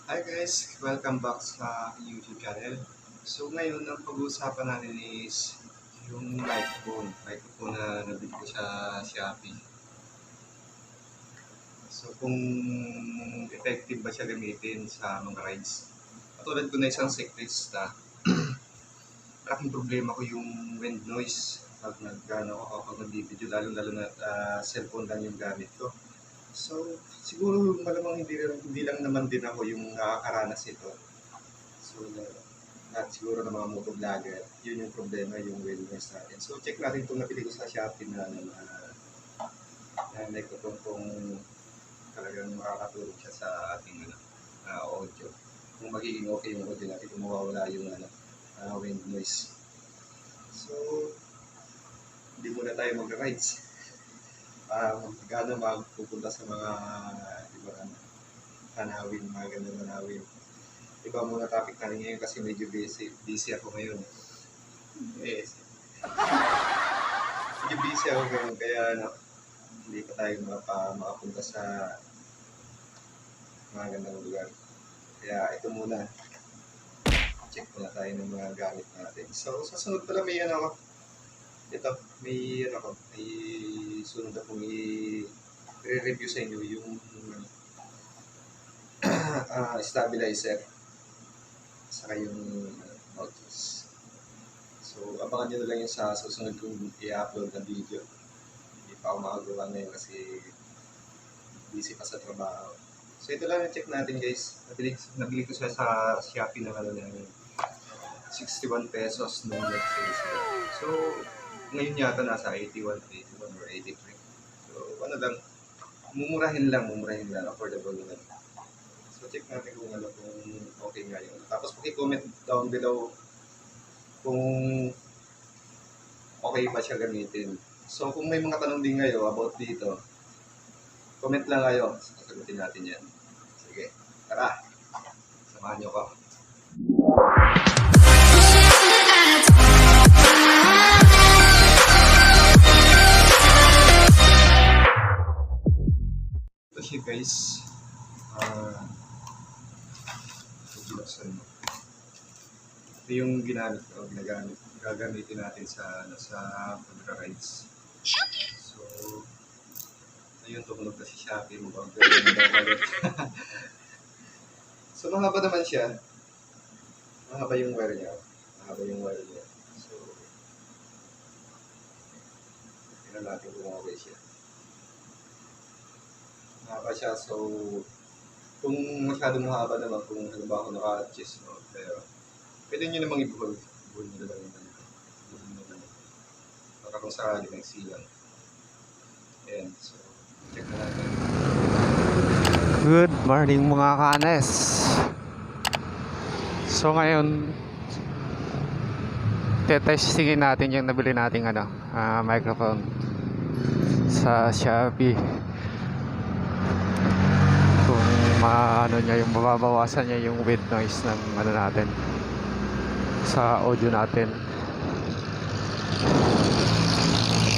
Hi guys, welcome back sa YouTube channel. So ngayon ang pag-uusapan natin is yung microphone na nabili ko sa Shopee. So kung effective ba siya gamitin sa mga rides. Katulad ko na isang cyclista, malaking problema ko yung wind noise pag kapag nag-video, lalo na cellphone lang yung gamit ko. So siguro malamang hindi lang naman din ako yung nakakaranas ito. So, lahat siguro ng mga motovlogger, yun yung problema, yung wellness natin. So, check natin itong napili ko sa Shopee na microphone kung talagang makakatulong siya sa ating audio. Kung magiging okay yung audio natin, kung mawawala yung wind noise. So, hindi muna tayo mag-rides. Gano'n magpupunta sa mga iba tanawin, mga gandang tanawin. Iba muna topic natin ngayon kasi medyo busy ako ngayon. Yes. Medyo busy ako ngayon kaya hindi pa tayo makapunta sa mga gandang lugar. Kaya ito muna. Check muna tayo ng mga gamit natin. So, sa sunod pala may may sunod akong i-review sa inyo yung stabilizer saka yung mouthpiece. So, abangan nyo na lang yung sa susunod kong i-upload na video. Hindi pa ako makagawa ngayon kasi busy pa sa trabaho. So, ito lang yung check natin guys. Nabili ko siya sa Shopee ng 61 pesos nung nag-sale sila. So, ngayon yata nasa 81 or 83. So, mumurahin lang, affordable lang. So, check natin kung okay nga yun. Tapos, paki-comment down below kung okay ba siya gamitin. So, kung may mga tanong din kayo about dito, comment lang kayo. Sasagutin natin yan. Sige, tara. Samahan nyo ko. Ito siya guys. Ito yung gagamitin natin sa pag-rides. So, ayun, tumunog na si Shopee mo. So, mahaba naman siya. Mahaba yung wire niya. So, tingnan natin kung okay siya. Mahaba siya. So, kung masyadong mahaba naman, kung halimbawa ako naka-adjust, no? Pero, pwede nyo namang ibuhol. Ibuhol nyo lang yung para kung sakali may silang. Ayan, so, check na natin. Good morning mga kanes. So ngayon tetestingin natin yung nabili nating microphone sa Shopee. Kung niya yung mababawasan niya yung wind noise ng natin sa audio natin.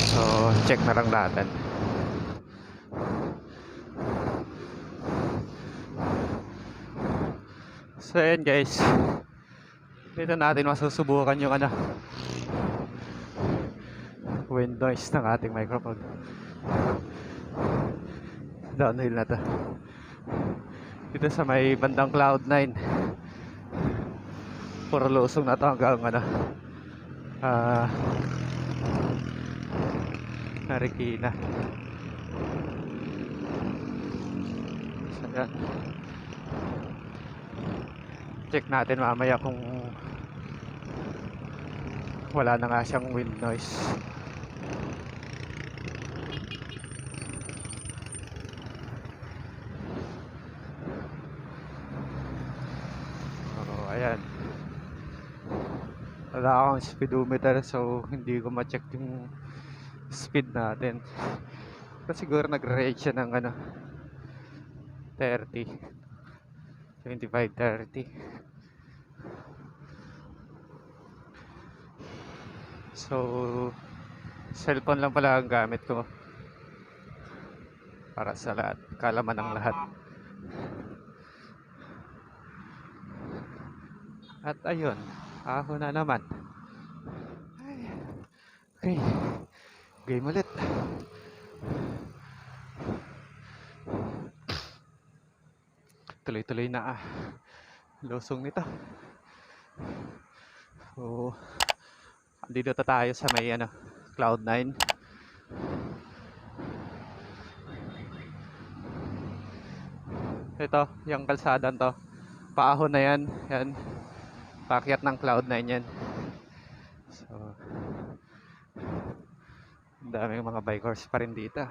So check na lang natin. So ayan guys, dito natin masusubukan yung wind noise ng ating microphone. Downhill na to. Dito sa may bandang Cloud9. Puro lusong na to hanggang Marikina. So ayan, check natin mamaya kung wala na nga siyang wind noise. Ayan, wala akong speedometer so hindi ko ma-check yung speed natin. Kasi siguro nag-rate siya ng 30, 25, 30. So cellphone lang pala ang gamit ko para sa lahat, kalaman ng lahat. At ayun, ahon na naman. Ay, okay, game ulit. Tuloy-tuloy na lusong nito. So, dito tayo sa may Cloud9. Ito, yung kalsadan to. Paahon na yan. Yan. Paakyat ng Cloud9 yan. So, ang daming mga bikers pa rin dito.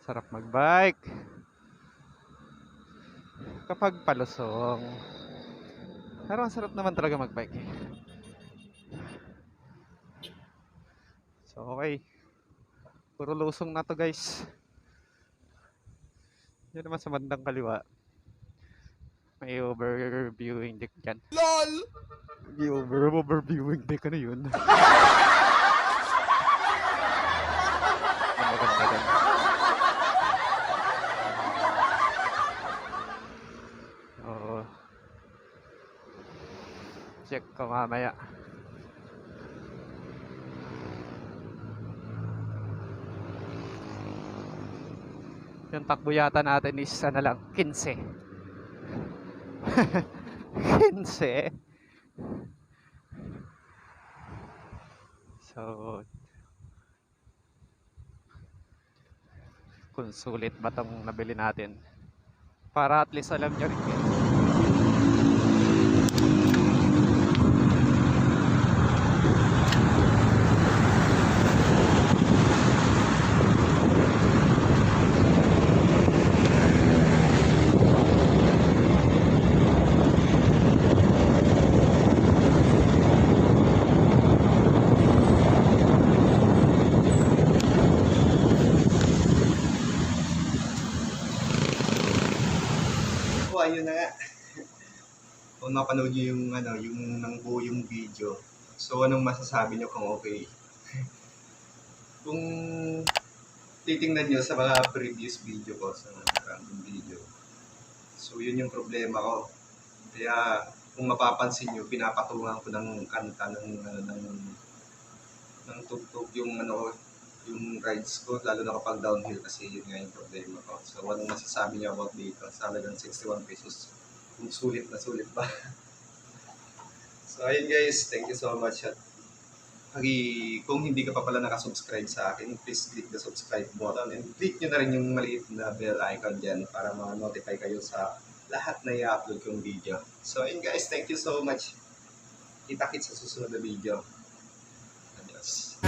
Sarap magbike kapag palusong. Pero ang sarap naman talaga magbike eh. So okay, puro lusong na to guys. Yan naman sa bandang kaliwa, may overviewing deck dyan. LOL! May overviewing deck, ano yun? Ang maganda dyan. Oo. Check ko mamaya. Yung takbo yata natin is 15. 15. So, kung sulit ba itong nabili natin, para at least alam nyo rin guys. Ayun na nga. Kung napanood nyo yung yung nang buo yung video, so anong masasabi nyo kung okay? Kung titingnan nyo sa mga previous video ko, sa random video, so yun yung problema ko. Kaya kung mapapansin nyo, pinapatungan ko ng kanta ng tugtog yung yung rides ko, lalo na kapag downhill, kasi yun nga yung problema ko. So, anong masasabi niyo about dito? Sa halagang 61 pesos, kung sulit na sulit ba? So, ayun guys, thank you so much. At kung hindi ka pa pala nakasubscribe sa akin, please click the subscribe button and click nyo na rin yung maliit na bell icon dyan para ma-notify kayo sa lahat na i-upload kong video. So, ayun guys, thank you so much. Kita-kits sa susunod na video. Adios.